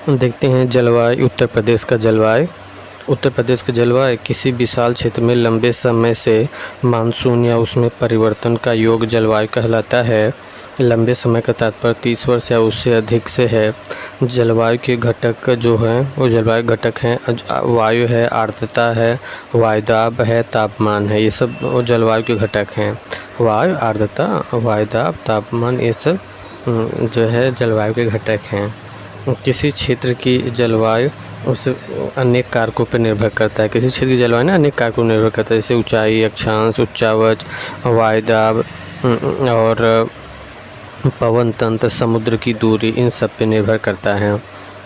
देखते हैं जलवायु। उत्तर प्रदेश का जलवायु। उत्तर प्रदेश का जलवायु किसी विशाल क्षेत्र में लंबे समय से मानसून या उसमें परिवर्तन का योग जलवायु कहलाता है। लंबे समय का तात्पर्य 30 वर्ष या उससे अधिक से है। जलवायु के घटक जो हैं वो जलवायु घटक हैं, वायु है, आर्द्रता है, वायुदाब है, तापमान है। ये सब जलवायु के घटक हैं। वायु, आर्द्रता, वायुदाब, तापमान, ये सब जो है जलवायु के घटक हैं। किसी क्षेत्र की जलवायु उस अनेक कारकों पर निर्भर करता है। किसी क्षेत्र की जलवायु ना अनेक कारकों पर निर्भर करता है, जैसे ऊंचाई, अक्षांश, उच्चावच, वायुदाब और पवन तंत्र, समुद्र की दूरी, इन सब पे निर्भर करता है।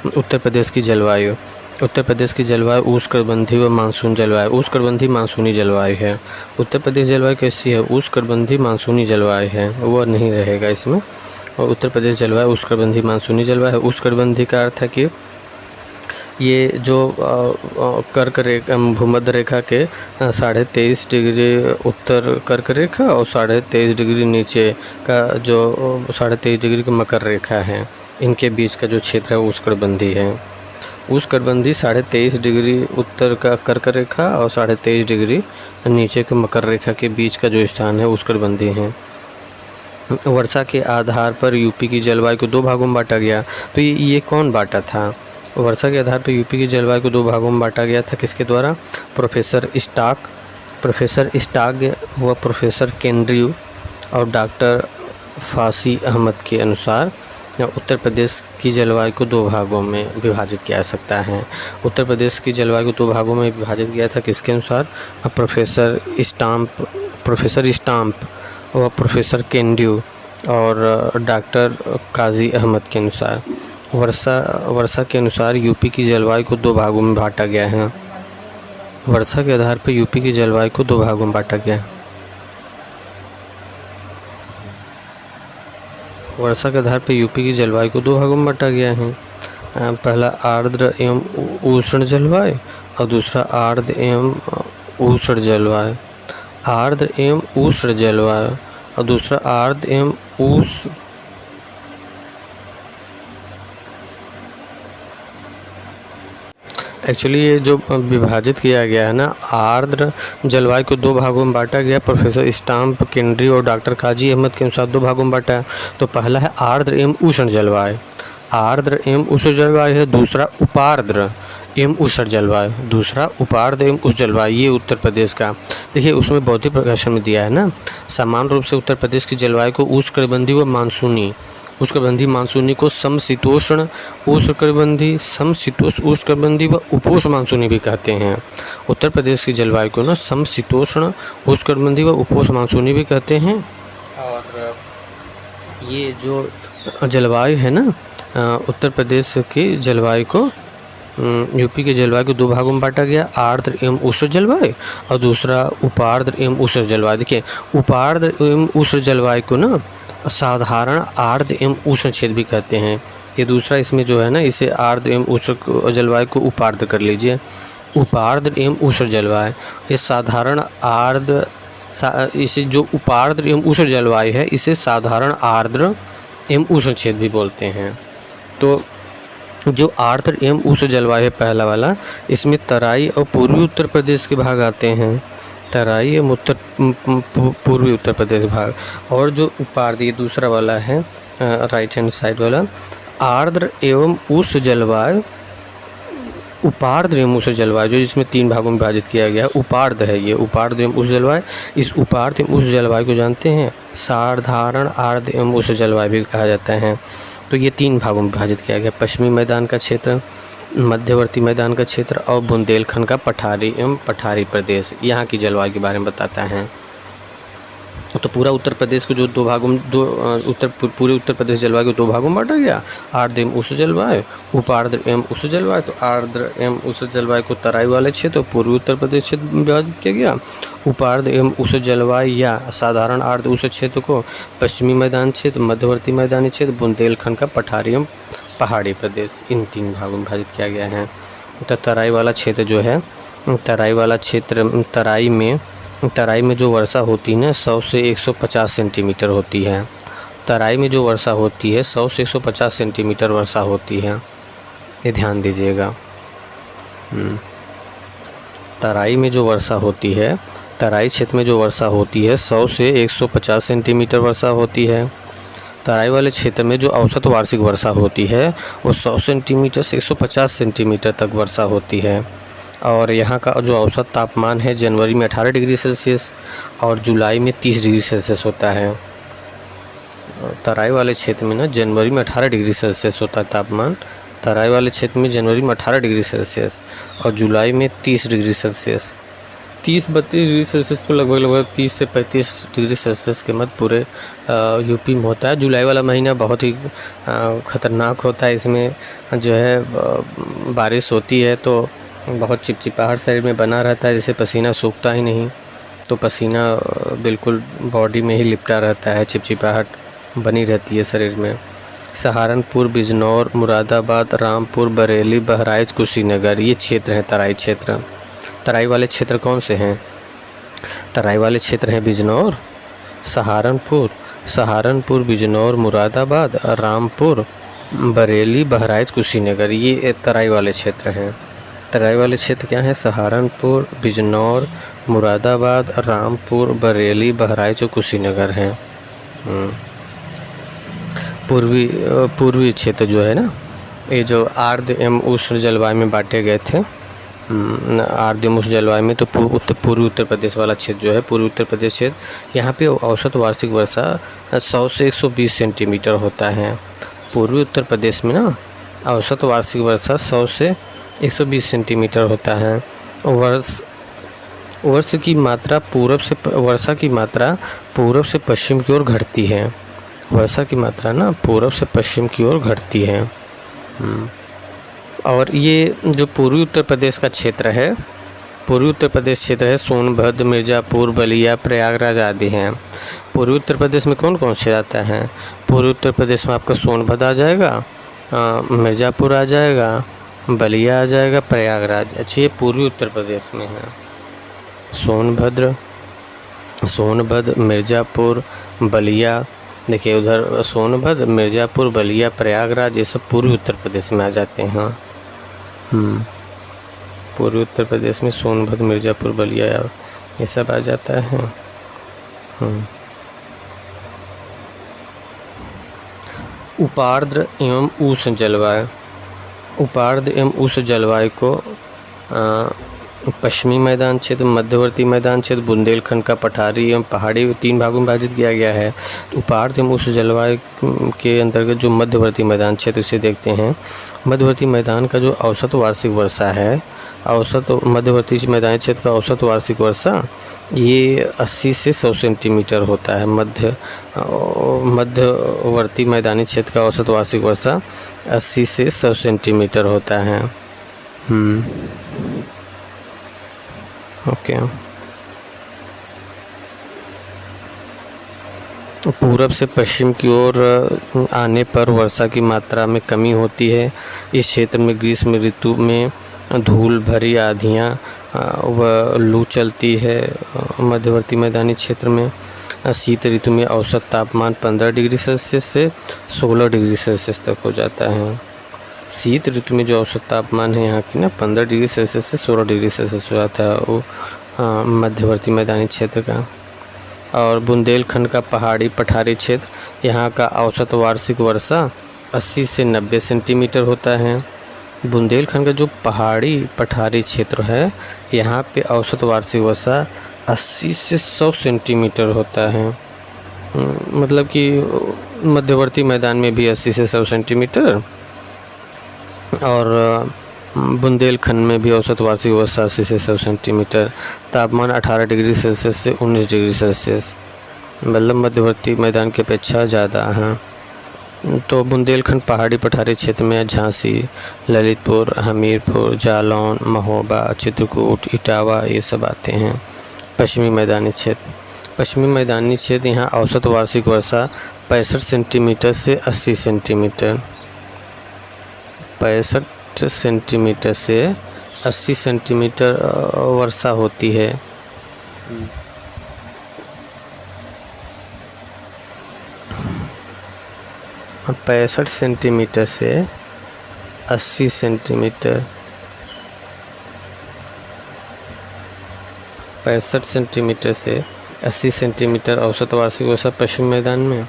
उत्तर प्रदेश की जलवायु। उत्तर प्रदेश की जलवायु उष्णकटिबंधीय व मानसून जलवायु, उष्णकटिबंधीय मानसूनी जलवायु है। उत्तर प्रदेश जलवायु कैसी है? उष्णकटिबंधीय मानसूनी जलवायु है, वो नहीं रहेगा इसमें। और उत्तर प्रदेश जलवायु उष्णकटिबंधीय मानसूनी जलवायु है। उष्णकटिबंधीय का अर्थ है कि ये जो कर्क रेखा, भूमध्य रेखा के 23.5 डिग्री उत्तर कर्क रेखा और 23.5 डिग्री नीचे का जो 23.5 डिग्री की मकर रेखा है, इनके बीच का जो क्षेत्र है उष्णकटिबंधीय है। उष्णकटिबंधीय 23.5 डिग्री उत्तर का कर्क रेखा और 23.5 डिग्री नीचे के मकर रेखा के बीच का जो स्थान है उष्णकटिबंधीय है। वर्षा के आधार पर यूपी की जलवायु को 2 भागों में बांटा गया। तो ये कौन बांटा था? वर्षा के आधार पर यूपी की जलवायु को 2 भागों में बांटा गया था। किसके द्वारा? प्रोफेसर स्टाक व प्रोफेसर केंद्रीय और डॉक्टर फासी अहमद के अनुसार उत्तर प्रदेश की जलवायु को 2 भागों में विभाजित किया जा सकता है। उत्तर प्रदेश की जलवायु को 2 भागों में विभाजित किया था। किसके अनुसार? प्रोफेसर स्टाम्प व प्रोफेसर केंद्रीय और डॉक्टर काजी अहमद के अनुसार। वर्षा के अनुसार यूपी की जलवायु को 2 भागों में बांटा गया है। वर्षा के आधार पर यूपी की जलवायु को 2 भागों में बांटा गया है। वर्षा के आधार पर यूपी की जलवायु को 2 भागों में बांटा गया है। पहला आर्द्र एवं उष्ण जलवायु और दूसरा आर्द्र एवं उष्ण जलवायु। आर्द्र एवं उष्ण जलवायु और दूसरा आर्द्र एवं उष्ण एक्चुअली ये जो विभाजित किया गया है ना, आर्द्र जलवायु को 2 भागों में बांटा गया। प्रोफेसर स्टाम्प केंद्रीय और डॉक्टर काजी अहमद के अनुसार 2 भागों में बांटा है। तो पहला है आर्द्र एवं उष्ण जलवायु, आर्द्र एवं उष्ण जलवायु है। दूसरा उपार्द्र एवं उष्ण जलवायु, दूसरा उपार्द्र एवं उष्ण जलवायु। ये उत्तर प्रदेश का देखिए, उसमें बौद्धिक प्रकाशन में दिया है ना। सामान्य रूप से उत्तर प्रदेश की जलवायु को उष्णकटिबंधीय व मानसूनी, उष्णकटिबंधीय मानसूनी को समशीतोष्ण उष्णकटिबंधीय, समशीतोष्ण उष्णकटिबंधीय व उपोष्ण मानसूनी भी कहते हैं। उत्तर प्रदेश की जलवायु को ना समशीतोष्ण उष्णकटिबंधीय व उपोष्ण मानसूनी भी कहते हैं। और ये जो जलवायु है ना, उत्तर प्रदेश की जलवायु को, यूपी के जलवायु को 2 भागों में बांटा गया, आर्द्र एवं उष्ण जलवायु और दूसरा उपार्द्र एवं उष्ण जलवायु। देखिए, उपार्द्र एवं उष्ण जलवायु को ना साधारण आर्द्र एवं उष्ण क्षेत्र भी कहते हैं। ये दूसरा इसमें जो है ना, इसे आर्द्र एवं उष्ण जलवायु को उपार्द्र कर लीजिए। उपार्द्र एवं उष्ण जलवायु, ये साधारण आर्द्र, इसे जो उपार्द्र एवं उष्ण जलवायु है इसे साधारण आर्द्र एवं उष्ण क्षेत्र भी बोलते हैं। तो जो आर्द्र एवं उष्ण जलवायु है पहला वाला, इसमें तराई और पूर्वी उत्तर प्रदेश के भाग आते हैं। तराई एवं पूर्वी उत्तर प्रदेश भाग। और जो उपार्द्र दूसरा वाला है, राइट हैंड साइड वाला, आर्द्र एवं उष्ण जलवायु, उपार्द्र एवं उष्ण जलवायु, जो जिसमें 3 भागों में विभाजित किया गया है। उपार्द्र है ये, उपार्द्र एवं उष्ण जलवायु। इस उपार्द्र एवं उष्ण जलवायु को जानते हैं साधारण आर्द्र एवं उष्ण जलवायु भी कहा जाता है। तो ये 3 भागों में विभाजित किया गया, पश्चिमी मैदान का क्षेत्र, मध्यवर्ती मैदान का क्षेत्र और बुंदेलखंड का पठारी एवं पठारी प्रदेश। यहाँ की जलवायु के बारे में बताता है। तो पूरा उत्तर प्रदेश को जो 2 भागों में, पूरे उत्तर प्रदेश जलवायु को 2 भागों में बांटा गया, आर्द्र एवं उष्ण जलवायु, उपार्द्र एवं उष्ण जलवायु। तो आर्द्र एवं उष्ण जलवायु को तराई वाले क्षेत्र और पूर्वी उत्तर प्रदेश क्षेत्र में विभाजित किया गया। उपार्द्र एवं उष्ण जलवायु या साधारण आर्द्र उष्ण क्षेत्र को पश्चिमी मैदान क्षेत्र, मध्यवर्ती मैदानी क्षेत्र, बुंदेलखंड का पठारी एवं पहाड़ी प्रदेश, इन 3 भागों में विभाजित किया गया है। तो तराई वाला क्षेत्र जो है, तराई वाला क्षेत्र, तराई में जो वर्षा होती है ना 100 से 150 सेंटीमीटर होती है। तराई में जो वर्षा होती है 100 से 150 सेंटीमीटर वर्षा होती है। ये ध्यान दीजिएगा। तराई में जो वर्षा होती है, तराई क्षेत्र में जो वर्षा होती है 100 से 150 सेंटीमीटर वर्षा होती है। तराई वाले क्षेत्र में जो औसत वार्षिक वर्षा होती है वो 100 सेंटीमीटर से 150 सेंटीमीटर तक वर्षा होती है। और यहाँ का जो औसत तापमान है जनवरी में 18 डिग्री सेल्सियस और जुलाई में 30 डिग्री सेल्सियस होता है। तराई वाले क्षेत्र में ना जनवरी में 18 डिग्री सेल्सियस होता है तापमान। तराई वाले क्षेत्र में जनवरी में 18 डिग्री सेल्सियस और जुलाई में 30 डिग्री सेल्सियस। 30-32 डिग्री सेल्सियस तो लगभग 30 से 35 डिग्री सेल्सियस के मध्य पूरे यूपी में होता है। जुलाई वाला महीना बहुत ही ख़तरनाक होता है। इसमें जो है बारिश होती है तो बहुत चिपचिपाहट शरीर में बना रहता है, जैसे पसीना सूखता ही नहीं, तो पसीना बिल्कुल बॉडी में ही लिपटा रहता है, चिपचिपाहट बनी रहती है शरीर में। सहारनपुर, बिजनौर, मुरादाबाद, रामपुर, बरेली, बहराइच, कुशीनगर ये क्षेत्र हैं तराई क्षेत्र। तराई वाले क्षेत्र कौन से हैं? तराई वाले क्षेत्र हैं बिजनौर, सहारनपुर, बिजनौर, मुरादाबाद, रामपुर, बरेली, बहराइच, कुशीनगर ये तराई वाले क्षेत्र हैं। तराई वाले क्षेत्र क्या हैं? सहारनपुर, बिजनौर, मुरादाबाद, रामपुर, बरेली, बहराइच और कुशीनगर हैं। पूर्वी क्षेत्र जो है ना, ये जो आर्द्र एवं उष्ण जलवायु में बांटे गए थे। आर्द्र एवं उष्ण जलवायु में तो पूर्वी उत्तर प्रदेश वाला क्षेत्र जो है, पूर्वी उत्तर प्रदेश क्षेत्र, यहाँ पे औसत वार्षिक वर्षा 100 से 120 सेंटीमीटर होता है। पूर्वी उत्तर प्रदेश में ना औसत वार्षिक वर्षा 100 से 120 सेंटीमीटर होता है। वर्षा की मात्रा पूर्व से पश्चिम की ओर घटती है। वर्षा की मात्रा ना पूर्व से पश्चिम की ओर घटती है। और ये जो पूर्वी उत्तर प्रदेश का क्षेत्र है, पूर्वी उत्तर प्रदेश क्षेत्र है, सोनभद्र, मिर्ज़ापुर, बलिया, प्रयागराज आदि हैं। पूर्वी उत्तर प्रदेश में कौन कौन से आता है? पूर्वी उत्तर प्रदेश में आपका सोनभद्र आ जाएगा, मिर्ज़ापुर आ जाएगा, बलिया आ जाएगा, प्रयागराज। अच्छा, ये पूर्वी उत्तर प्रदेश में है। सोनभद्र, मिर्ज़ापुर, बलिया, देखिए उधर सोनभद्र, मिर्ज़ापुर, बलिया, प्रयागराज ये सब पूर्वी उत्तर प्रदेश में आ जाते हैं। पूर्वी उत्तर प्रदेश में सोनभद्र, मिर्ज़ापुर, बलिया ये सब आ जाता है। उपार्द्र एवं उष्ण जलवायु। उपार्द्र एवं उष्ण जलवायु को पश्चिमी मैदान क्षेत्र, मध्यवर्ती मैदान क्षेत्र, बुंदेलखंड का पठारी एवं पहाड़ी 3 भागों में विभाजित किया गया है। तो उपार्द्र एवं उष्ण जलवायु के अंतर्गत जो मध्यवर्ती मैदान क्षेत्र इसे देखते हैं। मध्यवर्ती मैदान का जो औसत वार्षिक वर्षा है, मध्यवर्ती मैदानी क्षेत्र का औसत वार्षिक वर्षा ये 80 से 100 सेंटीमीटर होता है। मध्यवर्ती मैदानी क्षेत्र का औसत वार्षिक वर्षा 80 से 100 सेंटीमीटर होता है। ओके। पूरब से पश्चिम की ओर आने पर वर्षा की मात्रा में कमी होती है। इस क्षेत्र में ग्रीष्म ऋतु में धूल भरी आंधियाँ व लू चलती है। मध्यवर्ती मैदानी क्षेत्र में शीत ऋतु में औसत तापमान 15 डिग्री सेल्सियस से 16 डिग्री सेल्सियस तक हो जाता है। शीत ऋतु में जो औसत तापमान है यहाँ की ना 15 डिग्री सेल्सियस से 16 डिग्री सेल्सियस हो जाता है वो मध्यवर्ती मैदानी क्षेत्र का। और बुंदेलखंड का पहाड़ी पठारी क्षेत्र, यहाँ का औसत वार्षिक वर्षा 80 से 90 सेंटीमीटर होता है। बुंदेलखंड का जो पहाड़ी पठारी क्षेत्र है, यहाँ पे औसत वार्षिक वर्षा 80 से 100 सेंटीमीटर होता है। मतलब कि मध्यवर्ती मैदान में भी 80 से 100 सेंटीमीटर और बुंदेलखंड में भी औसत वार्षिक वर्षा 80 से 100 सेंटीमीटर। तापमान 18 डिग्री सेल्सियस से 19 डिग्री सेल्सियस, मतलब मध्यवर्ती मैदान की अपेक्षा ज़्यादा है। तो बुंदेलखंड पहाड़ी पठारी क्षेत्र में झांसी, ललितपुर, हमीरपुर, जालौन, महोबा, चित्रकूट, इटावा ये सब आते हैं। पश्चिमी मैदानी क्षेत्र, यहाँ औसत वार्षिक वर्षा 65 सेंटीमीटर से 80 सेंटीमीटर, 65 सेंटीमीटर से 80 सेंटीमीटर वर्षा होती है। 65 सेंटीमीटर से 80 सेंटीमीटर 65 सेंटीमीटर से 80 सेंटीमीटर औसत वार्षिक वर्षा पश्चिम मैदान में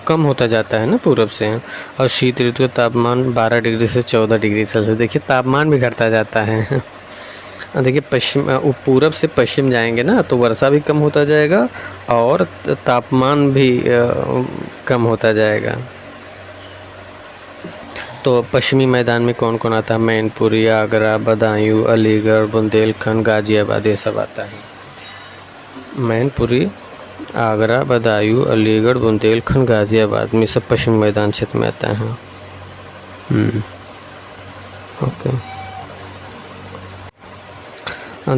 कम होता जाता है ना पूरब से। और शीत ऋतु का तापमान 12 डिग्री से 14 डिग्री सेल्सियस। देखिए तापमान भी घटता जाता है। देखिए पूरब से पश्चिम जाएंगे ना तो वर्षा भी कम होता जाएगा और तापमान भी कम होता जाएगा। तो पश्चिमी मैदान में कौन कौन आता है? मैनपुरी, आगरा, बदायूं, अलीगढ़, बुंदेलखंड, गाजियाबाद, ये सब आता है। मैनपुरी, आगरा, बदायूं, अलीगढ़, बुंदेलखंड, गाजियाबाद में सब पश्चिमी मैदान क्षेत्र में आता है। ओके,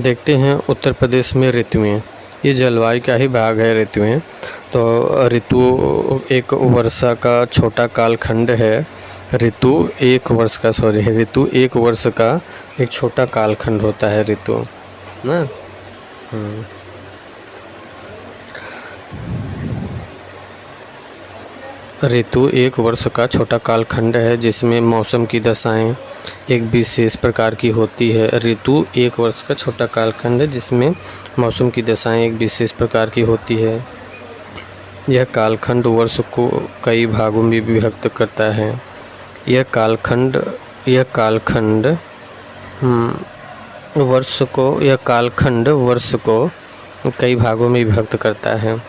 देखते हैं उत्तर प्रदेश में ऋतुएं। ये जलवायु का ही भाग है ऋतुएं। तो ऋतु एक वर्षा का छोटा कालखंड है। ऋतु एक वर्ष का एक छोटा कालखंड होता है ऋतु ना। ऋतु एक वर्ष का छोटा कालखंड है जिसमें मौसम की दशाएं एक विशेष प्रकार की होती है। ऋतु एक वर्ष का छोटा कालखंड है जिसमें मौसम की दशाएं एक विशेष प्रकार की होती है। यह कालखंड वर्ष को कई भागों में विभक्त करता है। यह कालखंड वर्ष को कई भागों में विभक्त करता है,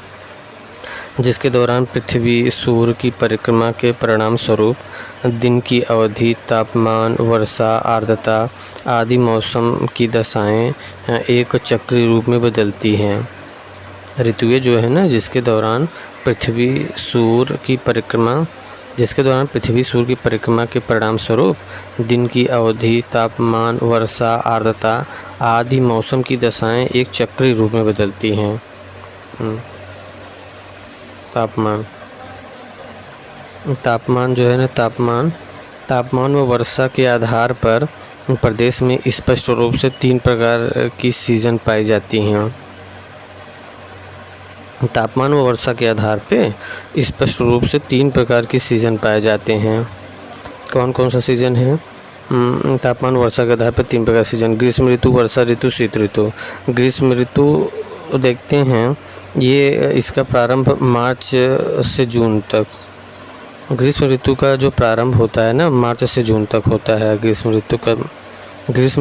जिसके दौरान पृथ्वी सूर्य की परिक्रमा के परिणाम स्वरूप दिन की अवधि, तापमान, वर्षा, आर्द्रता आदि मौसम की दशाएं एक चक्रीय रूप में बदलती हैं। ऋतुएं जो है ना, जिसके दौरान पृथ्वी सूर्य की परिक्रमा के परिणाम स्वरूप दिन की अवधि, तापमान, वर्षा, आर्द्रता आदि मौसम की दशाएं एक चक्रीय रूप में बदलती हैं। तापमान जो है ना, तापमान व वर्षा के आधार पर प्रदेश में स्पष्ट रूप से 3 प्रकार की सीजन पाई जाती हैं। तापमान व वर्षा के आधार पे स्पष्ट रूप से 3 प्रकार की सीजन पाए जाते हैं। कौन कौन सा सीजन है? तापमान वर्षा के आधार पर 3 प्रकार सीजन: ग्रीष्म ऋतु, वर्षा ऋतु, शीत ऋतु। ग्रीष्म ऋतु देखते हैं, ये इसका प्रारंभ मार्च से जून तक। ग्रीष्म ऋतु का जो प्रारंभ होता है ना, मार्च से जून तक होता है। ग्रीष्म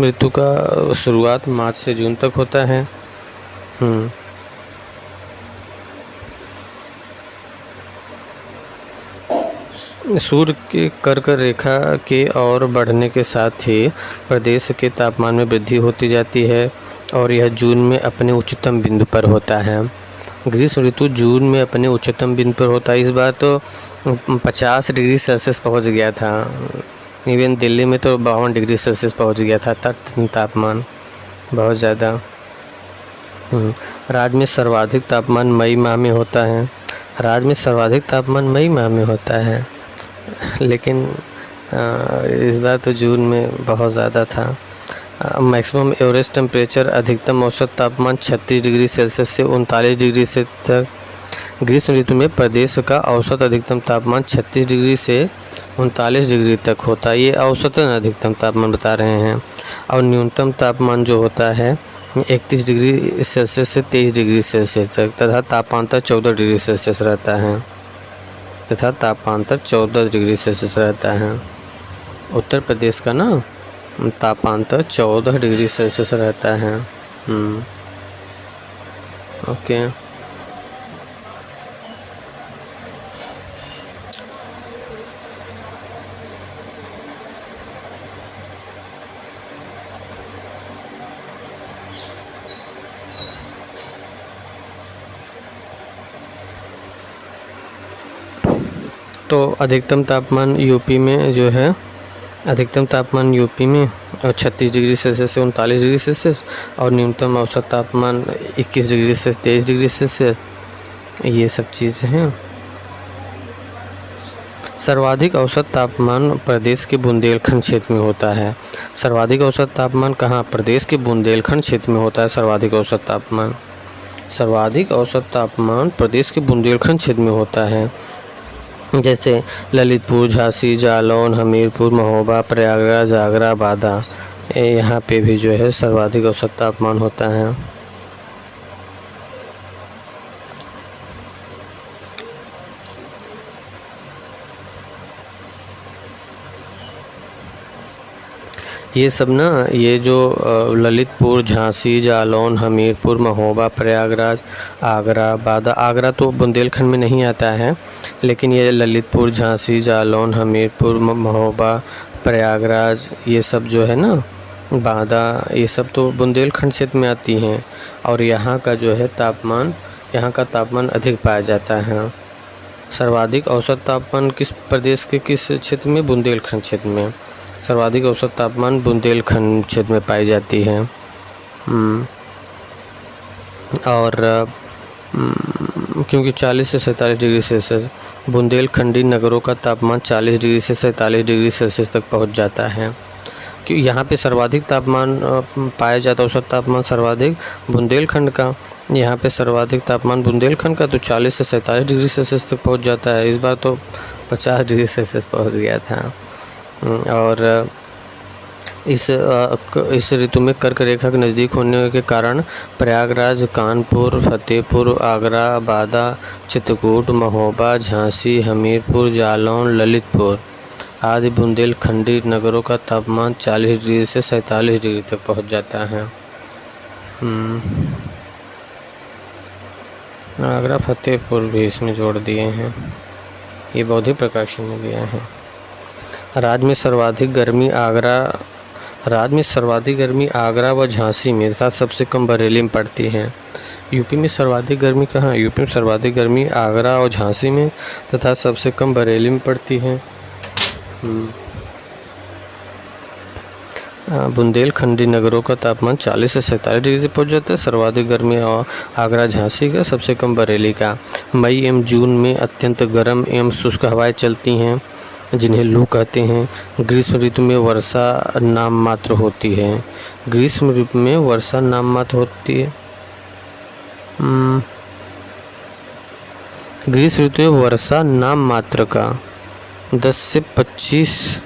ऋतु का शुरुआत मार्च से जून तक होता है। सूर्य के कर्क रेखा के और बढ़ने के साथ ही प्रदेश के तापमान में वृद्धि होती जाती है और यह जून में अपने उच्चतम बिंदु पर होता है। ग्रीष्म ऋतु जून में अपने उच्चतम बिंदु पर होता है। इस बार तो 50 डिग्री सेल्सियस पहुंच गया था। इवन दिल्ली में तो 52 डिग्री सेल्सियस पहुंच गया था तापमान, बहुत ज़्यादा। राज्य में सर्वाधिक तापमान मई माह में होता है। लेकिन इस बार तो जून में बहुत ज़्यादा था। मैक्सिमम एवरेज टेम्परेचर, अधिकतम औसत तापमान 36 डिग्री सेल्सियस से 39 डिग्री से तक। ग्रीष्म ऋतु में प्रदेश का औसत अधिकतम तापमान 36 डिग्री से 39 डिग्री तक होता है। ये औसतन अधिकतम तापमान बता रहे हैं। और न्यूनतम तापमान जो होता है 31 डिग्री सेल्सियस से 23 डिग्री सेल्सियस तक, तथा तापांतर 14 डिग्री सेल्सियस रहता है। उत्तर प्रदेश का ना तापांतर 14 डिग्री सेल्सियस रहता है। ओके, तो अधिकतम तापमान यूपी में जो है, 36 डिग्री सेल्सियस से 39 डिग्री सेल्सियस, और न्यूनतम औसत तापमान 21 डिग्री से 23 डिग्री सेल्सियस। ये सब चीज़ें हैं। सर्वाधिक औसत तापमान प्रदेश के बुंदेलखंड क्षेत्र में होता है। सर्वाधिक औसत तापमान कहाँ? प्रदेश के बुंदेलखंड क्षेत्र में होता है सर्वाधिक औसत तापमान प्रदेश के बुंदेलखंड क्षेत्र में होता है। जैसे ललितपुर, झांसी, जालौन, हमीरपुर, महोबा, प्रयागराज, आगरा, बादा, यहाँ पे भी जो है सर्वाधिक औसत तापमान होता है। ये सब ना, ये जो ललितपुर, झांसी, जालौन, हमीरपुर, महोबा, प्रयागराज, आगरा, बादा, आगरा तो बुंदेलखंड में नहीं आता है, लेकिन ये ललितपुर, झांसी, जालौन, हमीरपुर, महोबा, प्रयागराज, ये सब जो है ना, बादा, ये सब तो बुंदेलखंड क्षेत्र में आती हैं। और यहाँ का जो है तापमान, यहाँ का तापमान अधिक पाया जाता है। सर्वाधिक औसत तापमान किस प्रदेश के किस क्षेत्र में? बुंदेलखंड क्षेत्र में। सर्वाधिक औसत तापमान बुंदेलखंड क्षेत्र में पाई जाती है। और क्योंकि 40 से 47 डिग्री सेल्सियस, बुंदेलखंडी नगरों का तापमान 40 डिग्री से 47 डिग्री सेल्सियस तक पहुंच जाता है। कि यहाँ पे सर्वाधिक तापमान पाया जाता है, औसत तापमान सर्वाधिक बुंदेलखंड का, यहाँ पे सर्वाधिक तापमान बुंदेलखंड का तो 40 से 47 डिग्री सेल्सियस तक पहुँच जाता है। इस बार तो 50 डिग्री सेल्सियस पहुँच गया था। और इस ऋतु में कर्क रेखा के नज़दीक होने के कारण प्रयागराज, कानपुर, फतेहपुर, आगरा, बादा, चित्रकूट, महोबा, झांसी, हमीरपुर, जालौन, ललितपुर आदि बुंदेलखंडी नगरों का तापमान 40 डिग्री से 47 डिग्री तक पहुंच जाता है। आगरा, फतेहपुर भी इसमें जोड़ दिए हैं, ये बौद्धिक प्रकाशन में दिया है। राज्य में सर्वाधिक गर्मी आगरा व झांसी में तथा सबसे कम बरेली में पड़ती है। यूपी में सर्वाधिक गर्मी कहाँ? यूपी में सर्वाधिक गर्मी आगरा और झांसी में तथा सबसे कम बरेली में पड़ती है। बुंदेलखंडी नगरों का तापमान 40 से 47 डिग्री से पहुँच जाता है। सर्वाधिक गर्मी और आगरा, झांसी का, सबसे कम बरेली का। मई एवं जून में अत्यंत गर्म एवं शुष्क हवाएं चलती हैं, जिन्हें लू कहते हैं। ग्रीष्म ऋतु में वर्षा नाम मात्र होती है। ग्रीष्म ऋतु में वर्षा नाम मात्र होती है। ग्रीष्म ऋतु में वर्षा नाम मात्र का 10 से 25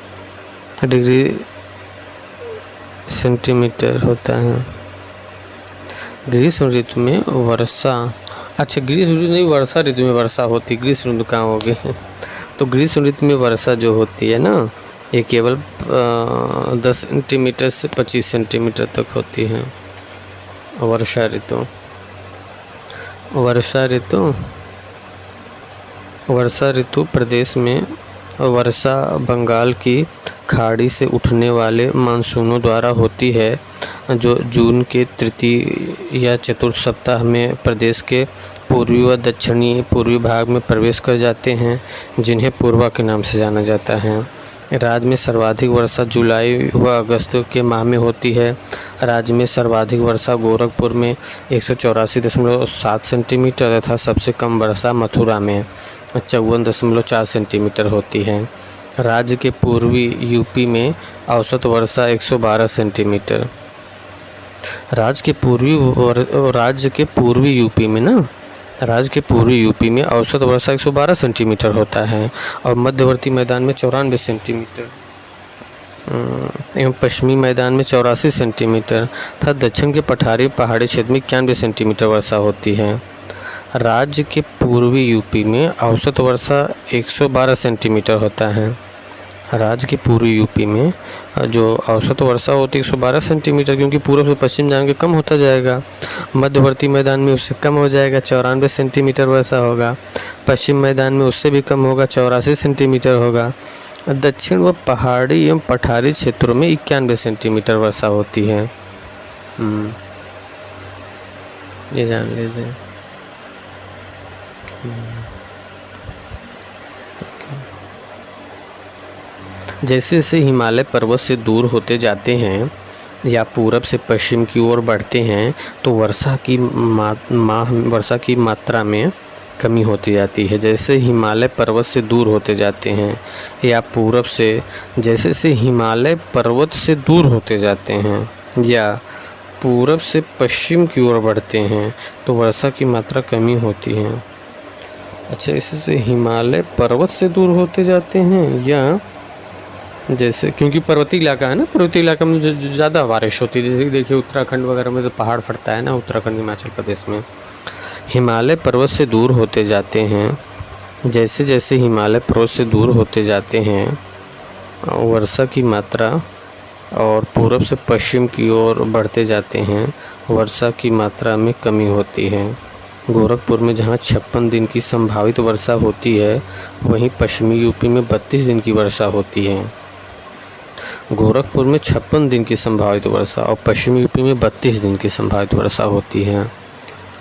डिग्री सेंटीमीटर होता है। ग्रीष्म ऋतु में वर्षा, अच्छा ग्रीष्म ऋतु नहीं, वर्षा ऋतु में वर्षा होती, ग्रीष्म ऋतु कहाँ होगी? तो ग्रीष्म ऋतु में वर्षा जो होती है ना, ये केवल 10 सेंटीमीटर से 25 सेंटीमीटर तक होती है। वर्षा ऋतु प्रदेश में वर्षा बंगाल की खाड़ी से उठने वाले मानसूनों द्वारा होती है, जो जून के तृतीय या चतुर्थ सप्ताह में प्रदेश के पूर्वी व दक्षिणी पूर्वी भाग में प्रवेश कर जाते हैं, जिन्हें पूर्वा के नाम से जाना जाता है। राज्य में सर्वाधिक वर्षा जुलाई व अगस्त के माह में होती है। राज्य में सर्वाधिक वर्षा गोरखपुर में 184.7 सेंटीमीटर तथा सबसे कम वर्षा मथुरा में 54.4 सेंटीमीटर होती है। राज्य के पूर्वी यूपी में औसत वर्षा 112 सेंटीमीटर। राज्य के पूर्वी यूपी में औसत वर्षा 112 सेंटीमीटर होता है और मध्यवर्ती मैदान में 94 सेंटीमीटर एवं पश्चिमी मैदान में 84 सेंटीमीटर तथा दक्षिण के पहाड़ी क्षेत्र में 91 सेंटीमीटर वर्षा होती है। राज्य के पूर्वी यूपी में औसत वर्षा 112 सेंटीमीटर होता है। राज्य के पूर्वी यूपी में जो औसत वर्षा होती है 112 सेंटीमीटर, क्योंकि पूर्व से पश्चिम जान के कम होता जाएगा। मध्यवर्ती मैदान में उससे कम हो जाएगा, 94 सेंटीमीटर वर्षा होगा। पश्चिम मैदान में उससे भी कम होगा, 84 सेंटीमीटर होगा। दक्षिण व पहाड़ी एवं पठारी क्षेत्रों में 91 सेंटीमीटर वर्षा होती है। ये जान लीजिए। जैसे जैसे हिमालय पर्वत से दूर होते जाते हैं या पूरब से पश्चिम की ओर बढ़ते हैं, तो वर्षा की मात्रा में कमी होती जाती है। जैसे हिमालय पर्वत से दूर होते जाते हैं या पूरब से, जैसे हिमालय पर्वत से दूर होते जाते हैं या पूरब से पश्चिम की ओर बढ़ते हैं, तो वर्षा की मात्रा कमी होती है। अच्छा, इससे हिमालय पर्वत से दूर होते जाते हैं या जैसे, क्योंकि पर्वतीय इलाका है ना, पर्वतीय इलाका में जो ज़्यादा बारिश होती है, जैसे देखिए उत्तराखंड वगैरह में तो पहाड़ फटता है ना, उत्तराखंड हिमाचल प्रदेश में। हिमालय पर्वत से दूर होते जाते हैं, जैसे जैसे हिमालय पर्वत से दूर होते जाते हैं वर्षा की मात्रा और पूर्व से पश्चिम की ओर बढ़ते जाते हैं, वर्षा की मात्रा में कमी होती है। गोरखपुर में जहां 56 दिन की संभावित वर्षा होती है, वहीं पश्चिमी यूपी में 32 दिन की वर्षा होती है। गोरखपुर में 56 दिन की संभावित वर्षा और पश्चिमी यूपी में 32 दिन की संभावित वर्षा होती है,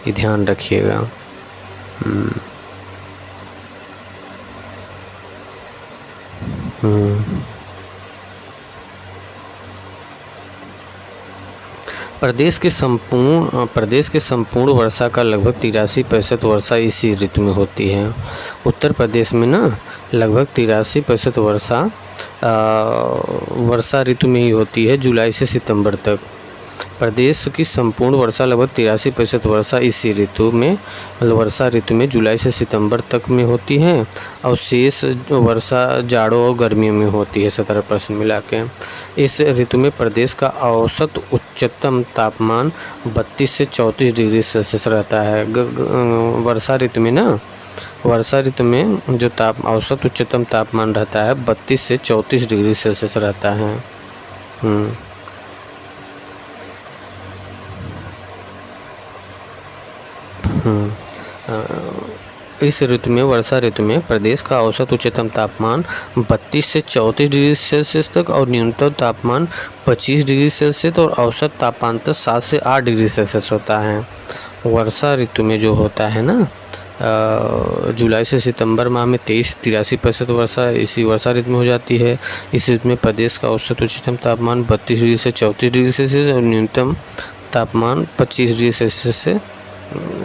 ये ध्यान रखिएगा। प्रदेश के संपूर्ण वर्षा का लगभग 83% वर्षा इसी ऋतु में होती है। उत्तर प्रदेश में ना लगभग 83% वर्षा ऋतु में ही होती है, जुलाई से सितंबर तक। प्रदेश की संपूर्ण वर्षा लगभग 83% वर्षा इसी ऋतु में, मतलब वर्षा ऋतु में जुलाई से सितंबर तक में होती है, और शेष वर्षा जाड़ों और गर्मियों में होती है 17% मिला के। इस ऋतु में प्रदेश का औसत उच्चतम तापमान 32 से 34 डिग्री सेल्सियस रहता है। वर्षा ऋतु में ना, वर्षा ऋतु में जो औसत उच्चतम तापमान रहता है 32 से 34 डिग्री सेल्सियस रहता है। इस ऋतु में, वर्षा ऋतु में प्रदेश का औसत उच्चतम तापमान 32 से 34 डिग्री सेल्सियस तक और न्यूनतम तापमान 25 डिग्री सेल्सियस और औसत तापमान 7 से 8 डिग्री सेल्सियस होता है। वर्षा ऋतु में जो होता है ना, जुलाई से सितंबर माह में 83% वर्षा इसी वर्षा ऋतु में हो जाती है। इस ऋतु में प्रदेश का औसत उच्चतम तापमान 32 डिग्री से 34 डिग्री सेल्सियस और न्यूनतम तापमान 25 डिग्री सेल्सियस से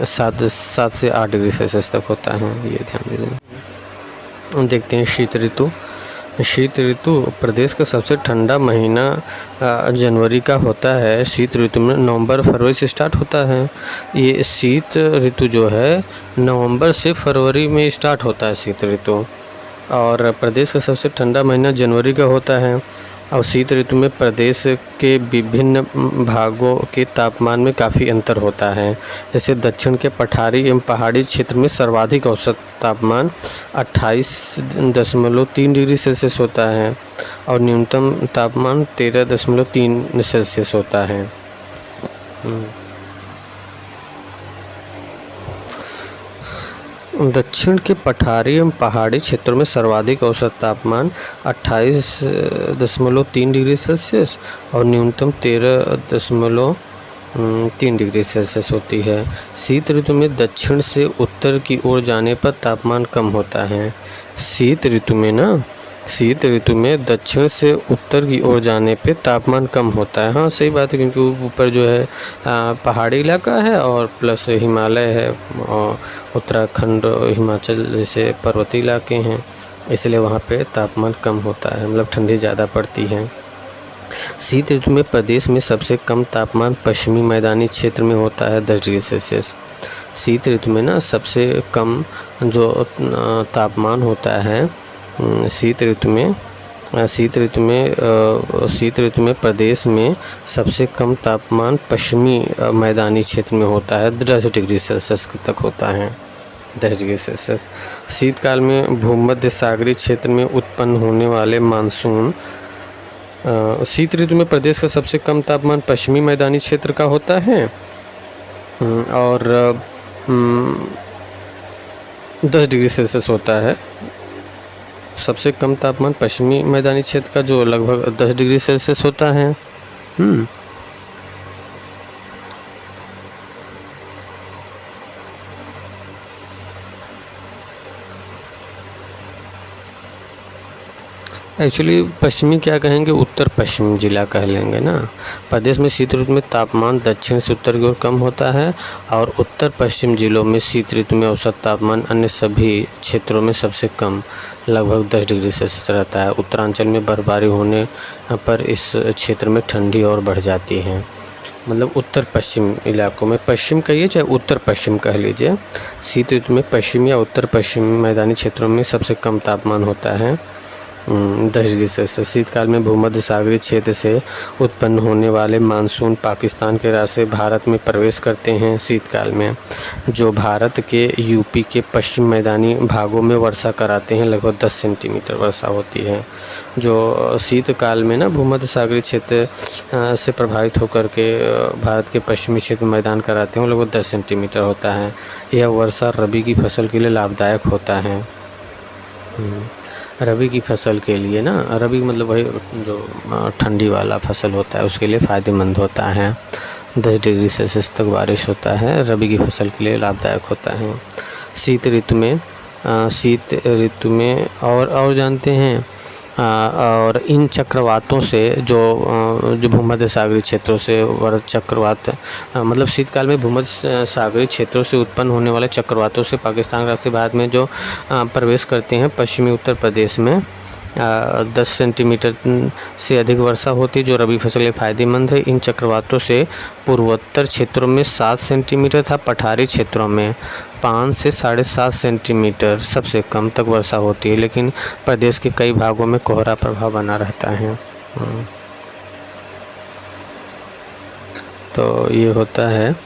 7 से 8 डिग्री सेल्सियस तक होता है, ये ध्यान दीजिए। देखते हैं शीत ऋतु। शीत ऋतु प्रदेश का सबसे ठंडा महीना जनवरी का होता है। शीत ऋतु में नवंबर फरवरी से स्टार्ट होता है। ये शीत ऋतु जो है नवंबर से फरवरी में स्टार्ट होता है शीत ऋतु, और प्रदेश का सबसे ठंडा महीना जनवरी का होता है। और शीत ऋतु में प्रदेश के विभिन्न भागों के तापमान में काफ़ी अंतर होता है। जैसे दक्षिण के पठारी एवं पहाड़ी क्षेत्र में सर्वाधिक औसत तापमान 28.3 डिग्री सेल्सियस होता है और न्यूनतम तापमान 13.3 सेल्सियस होता है। दक्षिण के पठारी एवं पहाड़ी क्षेत्रों में सर्वाधिक औसत तापमान 28.3 डिग्री सेल्सियस और न्यूनतम 13.3 डिग्री सेल्सियस होती है। शीत ऋतु में दक्षिण से उत्तर की ओर जाने पर तापमान कम होता है। शीत ऋतु में दक्षिण से उत्तर की ओर जाने पे तापमान कम होता है। हाँ, सही बात है, क्योंकि ऊपर जो है पहाड़ी इलाका है और प्लस हिमालय है, और उत्तराखंड हिमाचल जैसे पर्वतीय इलाके हैं, इसलिए वहाँ पे तापमान कम होता है, मतलब ठंडी ज़्यादा पड़ती है। शीत ऋतु में प्रदेश में सबसे कम तापमान पश्चिमी मैदानी क्षेत्र में होता है 10 डिग्री सेल्सियस। शीत ऋतु में ना सबसे कम जो तापमान होता है शीत ऋतु में प्रदेश में सबसे कम तापमान पश्चिमी मैदानी क्षेत्र में होता है, 10 डिग्री सेल्सियस तक होता है, 10 डिग्री सेल्सियस। शीतकाल में भूमध्य सागरीय क्षेत्र में उत्पन्न होने वाले मानसून। शीत ऋतु में प्रदेश का सबसे कम तापमान पश्चिमी मैदानी क्षेत्र का होता है और 10 डिग्री सेल्सियस होता है। सबसे कम तापमान पश्चिमी मैदानी क्षेत्र का जो लगभग 10 डिग्री सेल्सियस होता है। एक्चुअली पश्चिमी क्या कहेंगे, उत्तर पश्चिमी जिला कह लेंगे ना। प्रदेश में शीत ऋतु में तापमान दक्षिण से उत्तर की ओर कम होता है और उत्तर पश्चिम जिलों में शीत ऋतु में औसत तापमान अन्य सभी क्षेत्रों में सबसे कम लगभग 10 डिग्री सेल्सियस रहता है। उत्तरांचल में बर्फबारी होने पर इस क्षेत्र में ठंडी और बढ़ जाती है। मतलब उत्तर पश्चिम इलाकों में, पश्चिम कहिए चाहे उत्तर पश्चिम कह लीजिए, शीत ऋतु में पश्चिम या उत्तर पश्चिम मैदानी क्षेत्रों में सबसे कम तापमान होता है 10 डिग्री सेल्सियस। शीतकाल में भूमध्य सागरीय क्षेत्र से उत्पन्न होने वाले मानसून पाकिस्तान के रास्ते भारत में प्रवेश करते हैं। शीतकाल में जो भारत के यूपी के पश्चिम मैदानी भागों में वर्षा कराते हैं, लगभग 10 सेंटीमीटर वर्षा होती है। जो शीतकाल में ना भूमध्य सागरीय क्षेत्र से प्रभावित होकर के भारत के पश्चिमी क्षेत्र में मैदान कराते हैं, लगभग 10 सेंटीमीटर होता है। यह वर्षा रबी की फसल के लिए लाभदायक होता है। रबी की फसल के लिए ना, रबी मतलब वही जो ठंडी वाला फसल होता है उसके लिए फ़ायदेमंद होता है। 10 डिग्री सेल्सियस तक बारिश होता है, रबी की फसल के लिए लाभदायक होता है। शीत ऋतु में और जानते हैं और इन चक्रवातों से जो भूमध्य सागरीय क्षेत्रों से चक्रवात मतलब शीतकाल में भूमध्य सागरीय क्षेत्रों से उत्पन्न होने वाले चक्रवातों से पाकिस्तान रास्ते भारत में जो प्रवेश करते हैं, पश्चिमी उत्तर प्रदेश में 10 सेंटीमीटर से अधिक वर्षा होती है, जो रबी फसल के लिए फ़ायदेमंद है। इन चक्रवातों से पूर्वोत्तर क्षेत्रों में 7 सेंटीमीटर तथा पठारी क्षेत्रों में 5 से 7.5 सेंटीमीटर सबसे कम तक वर्षा होती है, लेकिन प्रदेश के कई भागों में कोहरा प्रभाव बना रहता है। तो ये होता है,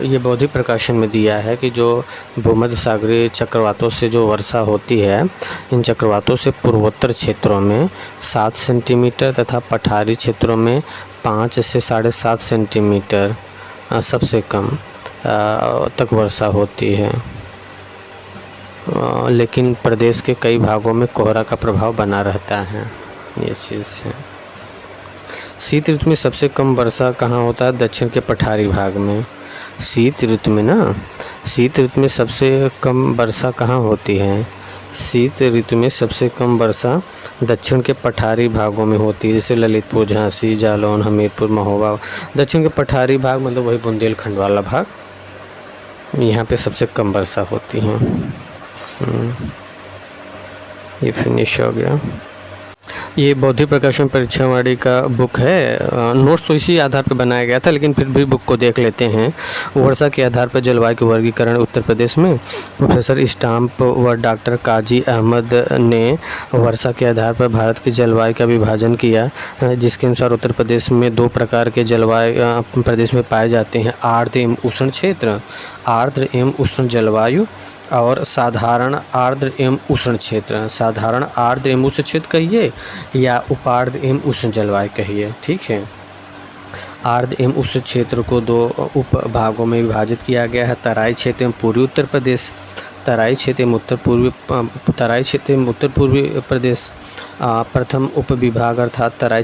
ये बौद्धिक प्रकाशन में दिया है कि जो भूमध्य सागरीय चक्रवातों से जो वर्षा होती है, इन चक्रवातों से पूर्वोत्तर क्षेत्रों में 7 सेंटीमीटर तथा पठारी क्षेत्रों में 5 से 7.5 सेंटीमीटर सबसे कम तक वर्षा होती है, लेकिन प्रदेश के कई भागों में कोहरा का प्रभाव बना रहता है। ये चीज़ है। शीत ऋतु में सबसे कम वर्षा कहाँ होता है? दक्षिण के पठारी भाग में। शीत ऋतु में सबसे कम वर्षा कहाँ होती है? शीत ऋतु में सबसे कम वर्षा दक्षिण के पठारी भागों में होती है, जैसे ललितपुर, झांसी, जालौन, हमीरपुर, महोबा। दक्षिण के पठारी भाग मतलब वही बुंदेलखंड वाला भाग, यहाँ पे सबसे कम वर्षा होती है। ये फिनिश हो गया। ये बौद्धिक प्रकाशन परीक्षावाड़ी का बुक है। नोट्स तो इसी आधार पर बनाया गया था, लेकिन फिर भी बुक को देख लेते हैं। वर्षा के आधार पर जलवायु के वर्गीकरण उत्तर प्रदेश में प्रोफेसर स्टाम्प व डॉक्टर काजी अहमद ने वर्षा के आधार पर भारत की जलवायु का विभाजन किया, जिसके अनुसार उत्तर प्रदेश में 2 प्रकार के जलवायु प्रदेश में पाए जाते हैं: आर्द्र एवं उष्ण क्षेत्र, आर्द्र एवं उष्ण जलवायु, और साधारण आर्द्र एवं उष्ण क्षेत्र। साधारण आर्द्र एवं उष्ण क्षेत्र कहिए या उपार्द्र एवं उष्ण जलवायु कहिए, ठीक है। आर्द्र एवं उष्ण क्षेत्र को 2 उप भागों में विभाजित किया गया है: तराई क्षेत्र एवं पूर्वी उत्तर प्रदेश। तराई क्षेत्र एवं उत्तर पूर्वी प्रदेश। प्रथम उप विभाग अर्थात तराई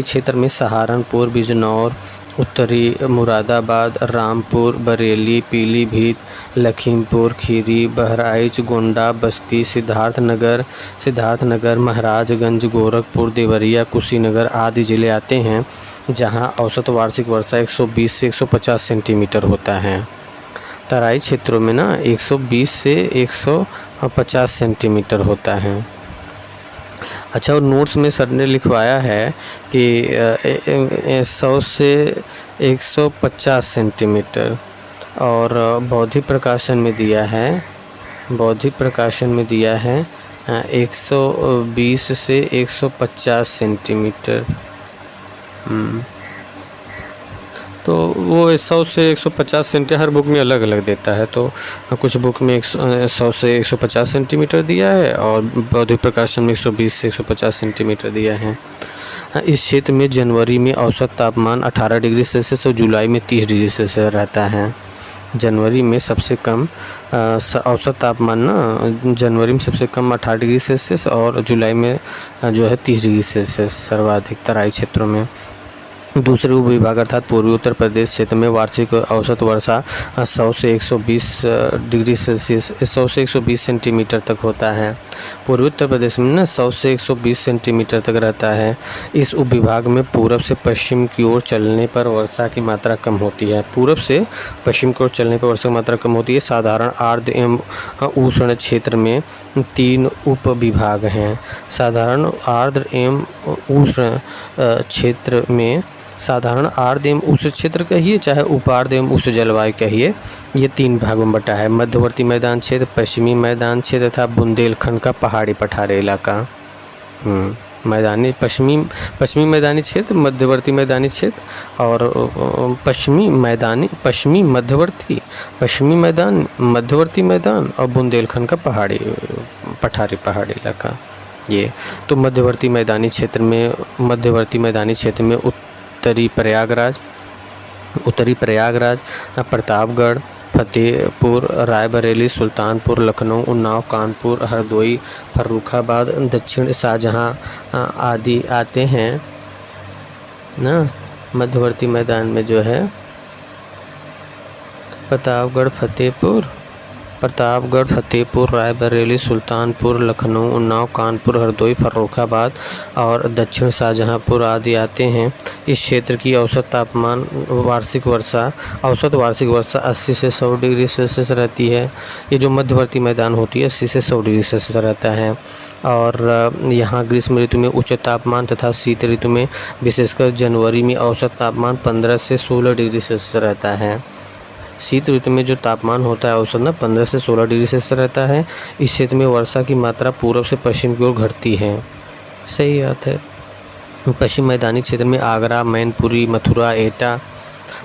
क्षेत्र में सहारनपुर, बिजनौर, उत्तरी मुरादाबाद, रामपुर, बरेली, पीलीभीत, लखीमपुर खीरी, बहराइच, गोंडा, बस्ती, सिद्धार्थनगर, महाराजगंज, गोरखपुर, देवरिया, कुशीनगर आदि ज़िले आते हैं, जहां औसत वार्षिक वर्षा 120 से 150 सेंटीमीटर होता है। तराई क्षेत्रों में ना 120 से 150 सेंटीमीटर होता है। अच्छा, और नोट्स में सर ने लिखवाया है कि 100 से 150 सेंटीमीटर, और बौद्धिक प्रकाशन में दिया है 120 से 150 सेंटीमीटर। तो वो 100 से 150 सेंटीमीटर हर बुक में अलग अलग देता है, तो कुछ बुक में 100 से 150 सेंटीमीटर दिया है और बौद्धिक प्रकाशन में 120 से 150 सेंटीमीटर दिया है। इस क्षेत्र में जनवरी में औसत तापमान 18 डिग्री सेल्सियस और जुलाई में 30 डिग्री सेल्सियस रहता है। जनवरी में सबसे कम औसत तापमान ना जनवरी में सबसे कम 18 डिग्री सेल्सियस और जुलाई में जो है 30 डिग्री सेल्सियस सर्वाधिक तराई क्षेत्रों में। दूसरे उप विभाग अर्थात पूर्वी उत्तर प्रदेश क्षेत्र में वार्षिक औसत वर्षा 100 से 120 डिग्री सेल्सियस 100 से 120 सेंटीमीटर तक होता है। पूर्वी उत्तर प्रदेश में ना 100 से 120 सेंटीमीटर तक रहता है। इस उप विभाग में पूरब से पश्चिम की ओर चलने पर वर्षा की मात्रा कम होती है। पूरब से पश्चिम की ओर चलने पर वर्षा की मात्रा कम होती है। साधारण आर्द्र एवं उष्ण क्षेत्र में 3 उप विभाग हैं। साधारण आर्द्र एवं उष्ण क्षेत्र में साधारण आर्द्र एवं उष्ण क्षेत्र कहिए चाहे उपार्द्र एवं उष्ण जलवायु कहिए, ये 3 भागों में बटा है। मध्यवर्ती मैदान क्षेत्र, पश्चिमी मैदान क्षेत्र तथा बुंदेलखंड का पहाड़ी पठारी इलाका। मैदानी पश्चिमी मैदानी क्षेत्र, मध्यवर्ती मैदानी क्षेत्र और पश्चिमी मैदान, मध्यवर्ती मैदान और बुंदेलखंड का पठारी इलाका। ये तो मध्यवर्ती मैदानी क्षेत्र में उत्तरी प्रयागराज, प्रतापगढ़, फतेहपुर, रायबरेली, सुल्तानपुर, लखनऊ, उन्नाव, कानपुर, हरदोई, फर्रुखाबाद, दक्षिण शाहजहाँ आदि आते हैं ना। मध्यवर्ती मैदान में जो है प्रतापगढ़, फतेहपुर, रायबरेली, सुल्तानपुर, लखनऊ, उन्नाव, कानपुर, हरदोई, फर्रुखाबाद और दक्षिण शाहजहाँपुर आदि आते हैं। इस क्षेत्र की औसत वार्षिक वर्षा 80 से 100 डिग्री सेल्सियस रहती है। ये जो मध्यवर्ती मैदान होती है 80 से 100 डिग्री सेल्सियस रहता है। और यहाँ ग्रीष्म ऋतु में उच्च तापमान तथा शीत ऋतु में विशेषकर जनवरी में औसत तापमान 15 से 16 डिग्री सेल्सियस रहता है। शीत ऋतु में जो तापमान होता है औसत 15 से 16 डिग्री सेल्सियस रहता है। इस क्षेत्र में वर्षा की मात्रा पूर्व से पश्चिम की ओर घटती है। सही बात है। पश्चिम मैदानी क्षेत्र में आगरा, मैनपुरी, मथुरा, एटा।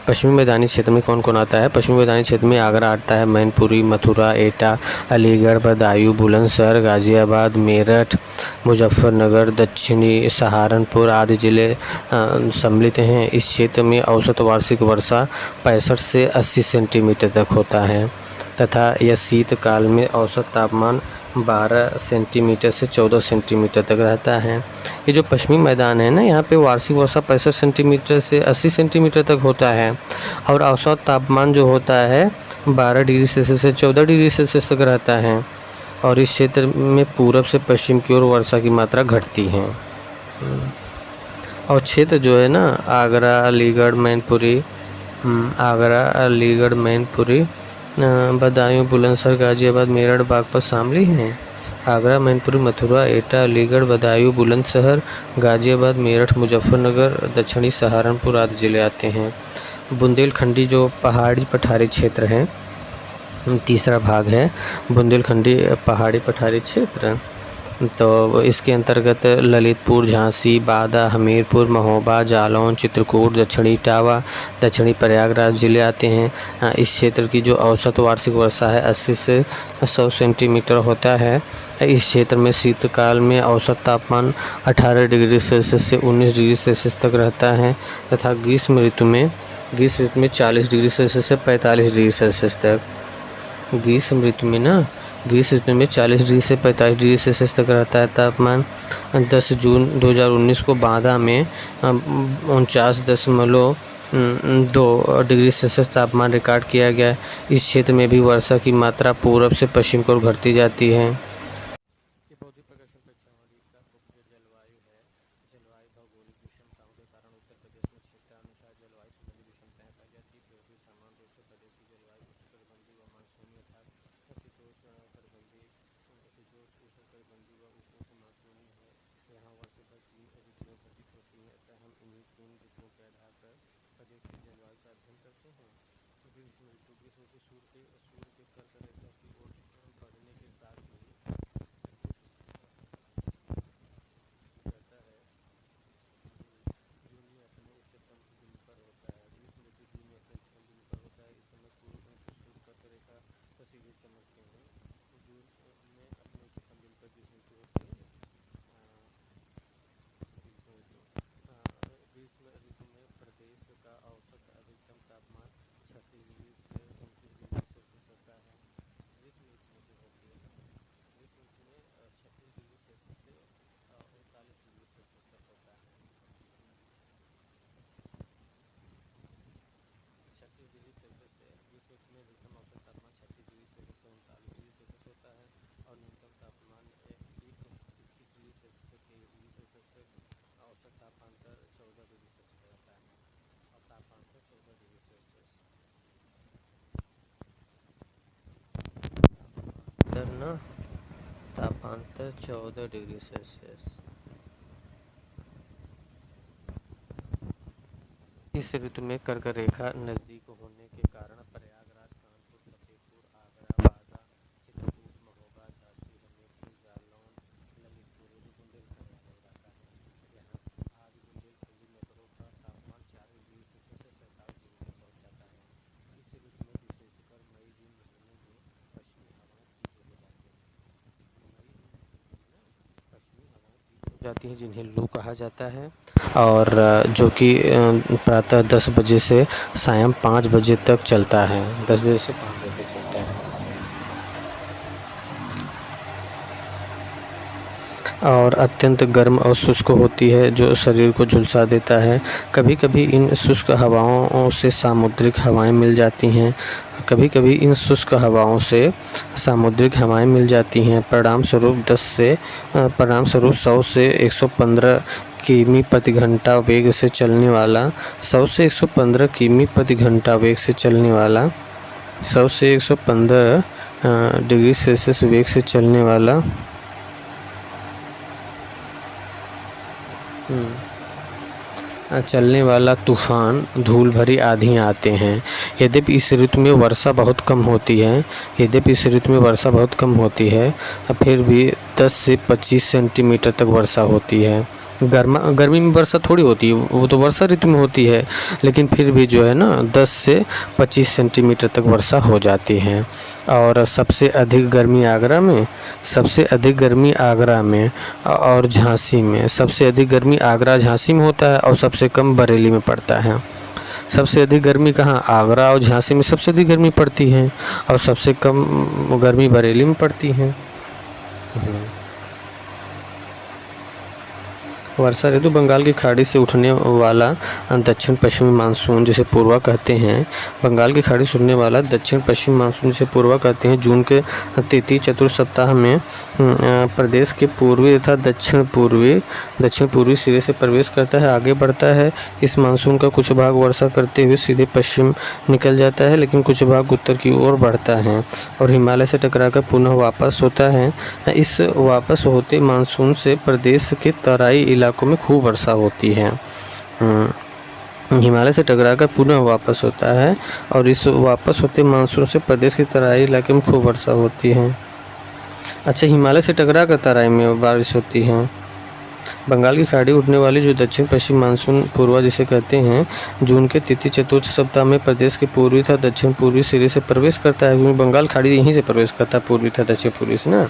पश्चिमी मैदानी क्षेत्र में कौन कौन आता है? पश्चिमी मैदानी क्षेत्र में आगरा आता है, मैनपुरी, मथुरा, एटा, अलीगढ़, बदायूं, बुलंदशहर, गाजियाबाद, मेरठ, मुजफ्फरनगर, दक्षिणी सहारनपुर आदि जिले सम्मिलित हैं। इस क्षेत्र में औसत वार्षिक वर्षा 65 से 80 सेंटीमीटर तक होता है तथा यह शीतकाल में औसत तापमान 12 सेंटीमीटर से 14 सेंटीमीटर तक रहता है। ये जो पश्चिमी मैदान है ना, यहाँ पे वार्षिक वर्षा 65 सेंटीमीटर से 80 सेंटीमीटर तक होता है और औसत तापमान जो होता है 12 डिग्री सेल्सियस से 14 डिग्री सेल्सियस तक रहता है। और इस क्षेत्र में पूरब से पश्चिम की ओर वर्षा की मात्रा घटती है। और क्षेत्र जो है ना आगरा, अलीगढ़, मैनपुरी, बदायूं, बुलंदशहर, गाजियाबाद, मेरठ, बागपत शामिल हैं। आगरा, मैनपुरी, मथुरा, एटा, अलीगढ़, बदायूं, बुलंदशहर, गाजियाबाद, मेरठ, मुजफ्फरनगर, दक्षिणी सहारनपुर आदि जिले आते हैं। बुंदेलखंडी जो पहाड़ी पठारी क्षेत्र है, तीसरा भाग है बुंदेलखंडी पहाड़ी पठारी क्षेत्र। तो इसके अंतर्गत ललितपुर, झांसी, बादा, हमीरपुर, महोबा, जालौन, चित्रकूट, दक्षिणी इटावा, दक्षिणी प्रयागराज जिले आते हैं। इस क्षेत्र की जो औसत वार्षिक वर्षा है 80 से 100 सेंटीमीटर होता है। इस क्षेत्र में शीतकाल में औसत तापमान 18 डिग्री सेल्सियस से 19 डिग्री सेल्सियस तक रहता है तथा ग्रीष्म ऋतु में 40 डिग्री सेल्सियस से 45 डिग्री सेल्सियस तक। ग्रीष्म ऋतु में 40 डिग्री से 45 डिग्री सेल्सियस तक रहता है तापमान। 10 जून 2019 को बांदा में 49.2 डिग्री सेल्सियस तापमान रिकॉर्ड किया गया। इस क्षेत्र में भी वर्षा की मात्रा पूरब से पश्चिम की ओर घटती जाती है। जलवायु भौगोलिक विषमताओं के कारण उत्तर प्रदेश में क्षेत्रानुसार जलवायु संबंधी विषमताएं पाई जाती है। सामान्य रूप से प्रदेश की जलवायु उष्णकटिबंधीय व मानसूनी अर्थात शीतोष्णकटिबंधीय व उपोष्ण मानसूनी है। यहाँ वर्ष भर 3 ऋतुएं घटित होती हैं अतः हम इन्हीं 3 ऋतुओं के आधार पर प्रदेश की जलवायु का अध्ययन करते हैं। ग्रीष्म ऋतु सूर्य के कर्क रेखा की ओर बढ़ने के साथ ही सीधे चमकते हैं। जून में अपने उच्चतम दिन पर ग्रीष्म ऋतु होती है। ग्रीष्म ऋतु में प्रदेश का औसत अधिकतम तापमान 36 डिग्री से 29 डिग्री सेल्सियस होता है। ग्रीष्म ऋतु में जो होती है 36 डिग्री सेल्सियस से 39 डिग्री सेल्सियस तक होता है। 36 डिग्री सेल्सियस से ग्रीष्म ऋतु में अधिकतम औसत तापमान 36 डिग्री सेल्सियस से 39 डिग्री सेल्सियस होता है और न्यूनतम तापमान 21 डिग्री सेल्सियस से 23 डिग्री सेल्सियस तक। औसत तापांतर 14 डिग्री सेल्सियस रहता है और तापांतर 14 डिग्री सेल्सियस तापांतर 14 डिग्री सेल्सियस। इस ऋतु में कर्क रेखा नज़दीक होने के कारण प्रयागराज, कानपुर, फतेहपुर, आगरा, बांदा, चित्रकूट, महोबा, झांसी, हमीरपुर, जालौन, ललितपुर, बुंदेलखंड हो जाता है। यहाँ आज बुंदेलखंडी नगरों का तापमान 4 डिग्री सेल्सियस से 47 डिग्री तक पहुँच जाता है। इस ऋतु में विशेषकर मई जून महीने में पश्चिमी हवाएं तीव्र हो जाती हैं। पश्चिमी हवाएं तीव्र हो जाती हैं जिन्हें लू कहा जाता है, और जो कि प्रातः 10 बजे से सायं 5 बजे तक चलता है। 10 बजे से 5 बजे तक चलता है और अत्यंत गर्म और शुष्क होती है, जो शरीर को झुलसा देता है। कभी कभी इन शुष्क हवाओं से सामुद्रिक हवाएं मिल जाती हैं। कभी कभी इन शुष्क हवाओं से सामुद्रिक हवाएं मिल जाती हैं। परिणामस्वरूप 100 से 115 किमी प्रति घंटा वेग से चलने वाला 100 से 115 किमी प्रति घंटा वेग से चलने वाला 100 से 115 डिग्री सेल्सियस वेग से चलने वाला तूफान, धूल भरी आंधियाँ आते हैं। यद्यपि इस ऋतु में वर्षा बहुत कम होती है, फिर भी 10 से 25 सेंटीमीटर तक वर्षा होती है। गर्मी में वर्षा थोड़ी होती है, वो तो वर्षा ऋतु में होती है, लेकिन फिर भी जो है ना 10 से 25 सेंटीमीटर तक वर्षा हो जाती है। और सबसे अधिक गर्मी आगरा में और झांसी में। सबसे अधिक गर्मी आगरा झांसी में होता है और सबसे कम बरेली में पड़ता है। सबसे अधिक गर्मी कहाँ? आगरा और झांसी में सबसे अधिक गर्मी पड़ती है और सबसे कम गर्मी बरेली में पड़ती है। वर्षा ऋतु बंगाल की खाड़ी से उठने वाला दक्षिण पश्चिमी मानसून, जिसे पूर्वा कहते हैं, जून के तृतीय चतुर्थ सप्ताह में प्रदेश के पूर्वी तथा दक्षिण पूर्वी सिरे से प्रवेश करता है, आगे बढ़ता है। इस मानसून का कुछ भाग वर्षा करते हुए सीधे पश्चिम निकल जाता है, लेकिन कुछ भाग उत्तर की ओर बढ़ता है और हिमालय से टकराकर पुनः वापस होता है। इस वापस होते मानसून से प्रदेश के तराई इलाकों में खूब वर्षा होती है। हिमालय से टकराकर पुनः वापस होता है और इस वापस होते मानसून से प्रदेश के तराई इलाके में खूब वर्षा होती है। अच्छा, हिमालय से टकराकर तराई में बारिश होती है। बंगाल की खाड़ी उठने वाली जो दक्षिण पश्चिम मानसून पूर्वा जिसे कहते हैं, जून के तृतीय चतुर्थ सप्ताह में प्रदेश के पूर्वी तथा दक्षिण पूर्वी सिरे से प्रवेश करता है, क्योंकि बंगाल खाड़ी यहीं से प्रवेश करता है, पूर्वी तथा दक्षिण पूर्वी से ना।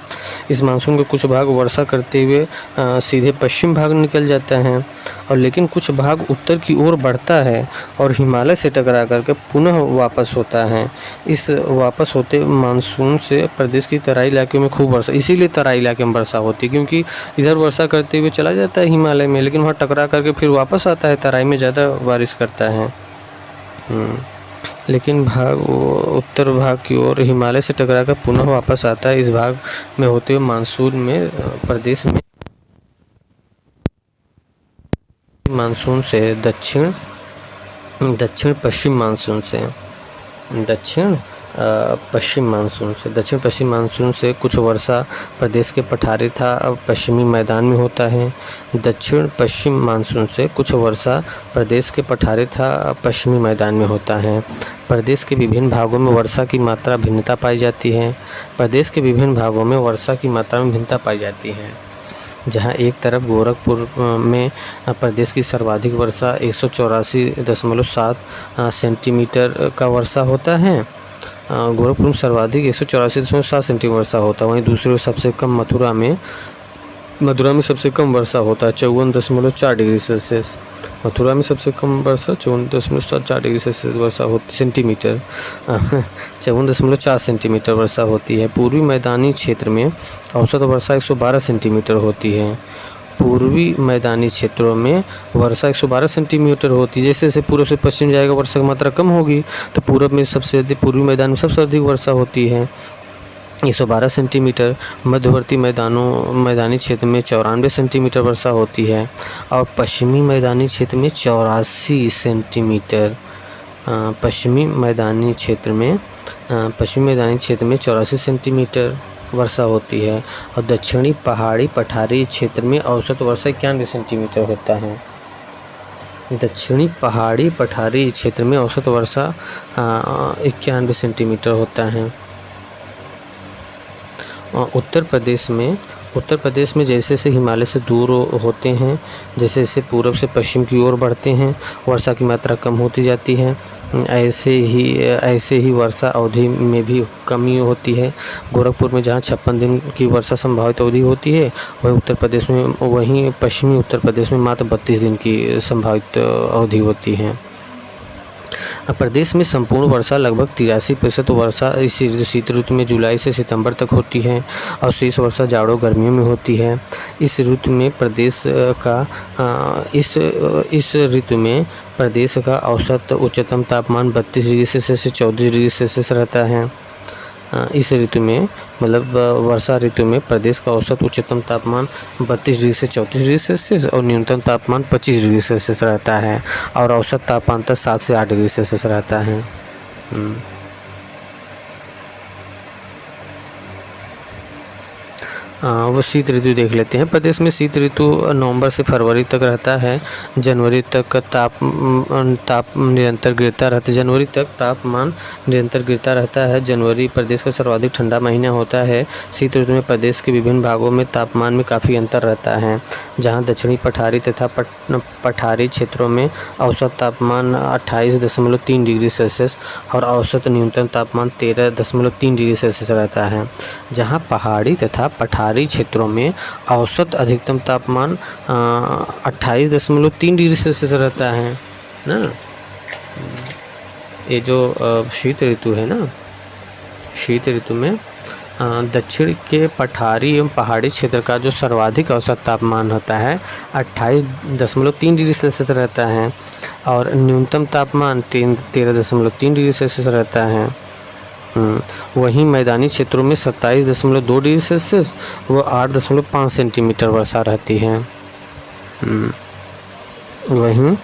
इस मानसून के कुछ भाग वर्षा करते हुए सीधे पश्चिम भाग निकल जाता है, और लेकिन कुछ भाग उत्तर की ओर बढ़ता है और हिमालय से टकरा करके पुनः वापस होता है। इस वापस होते मानसून से प्रदेश की तराई इलाके में खूब वर्षा, इसीलिए तराई इलाके में वर्षा होती है, क्योंकि इधर वर्षा करते हुए चला जाता है हिमालय में, लेकिन वहाँ टकरा करके फिर वापस आता है, तराई में ज़्यादा बारिश करता है। लेकिन उत्तर भाग की ओर हिमालय से टकरा कर पुनः वापस आता है। इस भाग में होते हुए मानसून में प्रदेश में मानसून से दक्षिण पश्चिम मानसून से कुछ वर्षा प्रदेश के पठारी था पश्चिमी मैदान में होता है। दक्षिण पश्चिम मानसून से कुछ वर्षा प्रदेश के पठारी था पश्चिमी मैदान में होता है। प्रदेश के विभिन्न भागों में वर्षा की मात्रा भिन्नता पाई जाती है। जहां एक तरफ गोरखपुर में प्रदेश की सर्वाधिक वर्षा 184.7 सेंटीमीटर का वर्षा होता है। गोरखपुर में सर्वाधिक 184.7 सेंटीमीटर वर्षा होता है। वहीं दूसरी ओर सबसे कम मथुरा में सबसे कम वर्षा होता है 54.4 डिग्री सेल्सियस। मथुरा में सबसे कम वर्षा 54.4 डिग्री सेल्सियस वर्षा होती सेंटीमीटर 54.4 सेंटीमीटर वर्षा होती है। पूर्वी मैदानी क्षेत्र में औसत वर्षा 112 सेंटीमीटर होती है। पूर्वी मैदानी क्षेत्रों में वर्षा 112 सेंटीमीटर होती है। जैसे जैसे पूर्व से पश्चिम जाएगा वर्षा की मात्रा कम होगी, तो पूर्वी मैदान में सबसे अधिक वर्षा होती है 112 सेंटीमीटर। मध्यवर्ती मैदानी क्षेत्र में 94 सेंटीमीटर वर्षा होती है और पश्चिमी मैदानी क्षेत्र में 84 सेंटीमीटर। पश्चिमी मैदानी क्षेत्र में 84 सेंटीमीटर वर्षा होती है और दक्षिणी पहाड़ी पठारी क्षेत्र में औसत वर्षा 91 सेंटीमीटर होता है। दक्षिणी पहाड़ी पठारी क्षेत्र में औसत वर्षा 91 सेंटीमीटर होता है। उत्तर प्रदेश में जैसे जैसे हिमालय से दूर होते हैं, जैसे जैसे पूर्व से पश्चिम की ओर बढ़ते हैं, वर्षा की मात्रा कम होती जाती है। ऐसे ही वर्षा अवधि में भी कमी होती है। गोरखपुर में जहाँ 56 दिन की वर्षा संभावित अवधि होती है, वहीं पश्चिमी उत्तर प्रदेश में मात्र 32 दिन की संभावित अवधि होती है। प्रदेश में संपूर्ण वर्षा लगभग 83% वर्षा इस शीत ऋतु में जुलाई से सितंबर तक होती है और शेष वर्षा जाड़ों गर्मियों में होती है। इस ऋतु में प्रदेश का औसत उच्चतम तापमान 32 डिग्री सेल्सियस से 34 डिग्री सेल्सियस रहता है। इस ऋतु में वर्षा ऋतु में प्रदेश का औसत उच्चतम तापमान 32 डिग्री से 34 डिग्री सेल्सियस और न्यूनतम तापमान 25 डिग्री सेल्सियस रहता है और औसत तापमान 7 से 8 डिग्री सेल्सियस रहता है। वो शीत ऋतु देख लेते हैं। प्रदेश में शीत ऋतु नवंबर से फरवरी तक रहता है। जनवरी तक तापमान निरंतर गिरता रहता है। जनवरी प्रदेश का सर्वाधिक ठंडा महीना होता है। शीत ऋतु में प्रदेश के विभिन्न भागों में तापमान में काफ़ी अंतर रहता है। जहां दक्षिणी पठारी तथा पठारी क्षेत्रों में औसत तापमान 28.3 डिग्री सेल्सियस और औसत न्यूनतम तापमान 13.3 डिग्री सेल्सियस रहता है। जहां पहाड़ी तथा पठारी क्षेत्रों में औसत अधिकतम तापमान 28.3 डिग्री सेल्सियस रहता है ना। ये जो शीत ऋतु है ना, शीत ऋतु में दक्षिण के पठारी एवं पहाड़ी क्षेत्र का जो सर्वाधिक औसत तापमान होता है 28.3 डिग्री सेल्सियस रहता है और न्यूनतम तापमान 13.3 डिग्री सेल्सियस रहता है। वहीं मैदानी क्षेत्रों में 27.2 डिग्री सेल्सियस व 8.5 सेंटीमीटर वर्षा रहती है। वहीं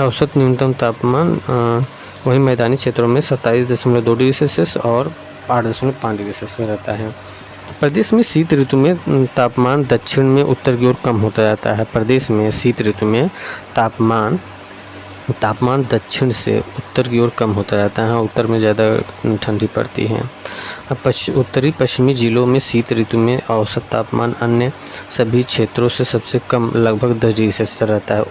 औसत न्यूनतम तापमान वहीं मैदानी क्षेत्रों में 27.2 डिग्री सेल्सियस और 8.5 डिग्री सेल्सियस रहता है। प्रदेश में शीत ऋतु में तापमान दक्षिण में उत्तर की ओर कम होता जाता है। प्रदेश में शीत ऋतु में तापमान दक्षिण से उत्तर की ओर कम होता जाता है। उत्तर में ज़्यादा ठंडी पड़ती है। उत्तरी पश्चिमी जिलों में शीत ऋतु में औसत तापमान अन्य सभी क्षेत्रों से सबसे कम लगभग 10 डिग्री सेल्सियस रहता है।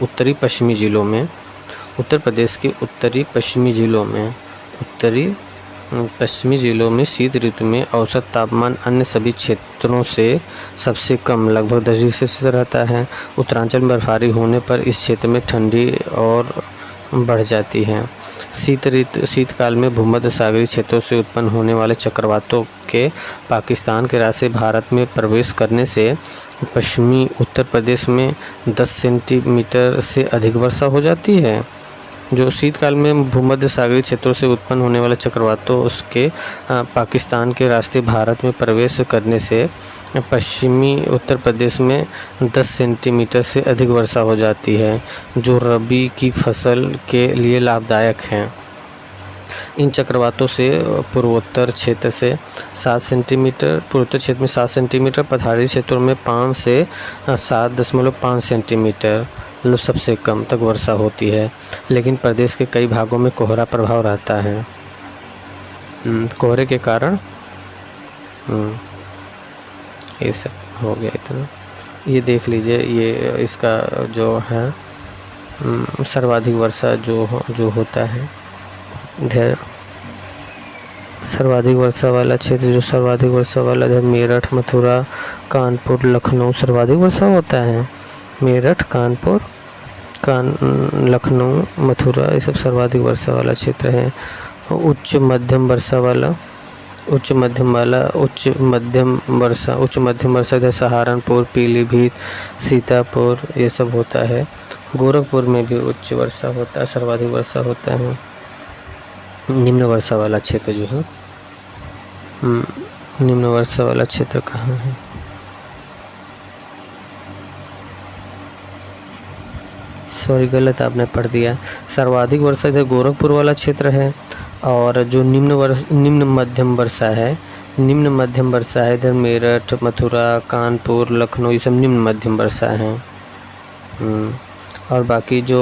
उत्तर प्रदेश के उत्तरी पश्चिमी जिलों में शीत ऋतु में औसत तापमान अन्य सभी क्षेत्रों से सबसे कम लगभग 10 डिग्री सेल्सियस रहता है। उत्तरांचल में बर्फबारी होने पर इस क्षेत्र में ठंडी और बढ़ जाती है। शीतकाल में भूमध्य सागरीय क्षेत्रों से उत्पन्न होने वाले चक्रवातों के पाकिस्तान के रास्ते भारत में प्रवेश करने से पश्चिमी उत्तर प्रदेश में 10 सेंटीमीटर से अधिक वर्षा हो जाती है। जो शीतकाल में भूमध्य सागरीय क्षेत्रों से उत्पन्न होने वाले चक्रवातों उसके पाकिस्तान के रास्ते भारत में प्रवेश करने से पश्चिमी उत्तर प्रदेश में 10 सेंटीमीटर से अधिक वर्षा हो जाती है, जो रबी की फसल के लिए लाभदायक है। इन चक्रवातों से पूर्वोत्तर क्षेत्र में 7 सेंटीमीटर, पठारी क्षेत्रों में 5 से 7.5 सेंटीमीटर मतलब सबसे कम तक वर्षा होती है। लेकिन प्रदेश के कई भागों में कोहरा प्रभाव रहता है। कोहरे के कारण ये सब हो गया इतना। ये देख लीजिए, ये इसका जो है सर्वाधिक वर्षा जो होता है इधर सर्वाधिक वर्षा वाला क्षेत्र, जो सर्वाधिक वर्षा वाला इधर मेरठ, मथुरा, कानपुर, लखनऊ सर्वाधिक वर्षा होता है। मेरठ, कानपुर, लखनऊ, मथुरा ये सब सर्वाधिक वर्षा वाला क्षेत्र है। उच्च मध्यम वर्षा इधर सहारनपुर, पीलीभीत, सीतापुर ये सब होता है। गोरखपुर में भी उच्च वर्षा होता है, सर्वाधिक वर्षा होता है। निम्न वर्षा वाला क्षेत्र जो है, निम्न वर्षा वाला क्षेत्र कहाँ है? सॉरी, गलत आपने पढ़ दिया। सर्वाधिक वर्षा इधर गोरखपुर वाला क्षेत्र है और जो निम्न मध्यम वर्षा है निम्न मध्यम वर्षा है इधर मेरठ, मथुरा, कानपुर, लखनऊ, ये सब निम्न मध्यम वर्षा हैं। और बाकी जो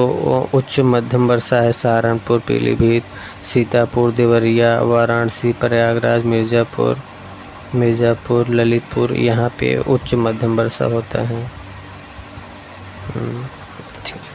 उच्च मध्यम वर्षा है सहारनपुर, पीलीभीत, सीतापुर, देवरिया, वाराणसी, प्रयागराज, मिर्ज़ापुर, ललितपुर, यहाँ पे उच्च मध्यम वर्षा होता है। ठीक है।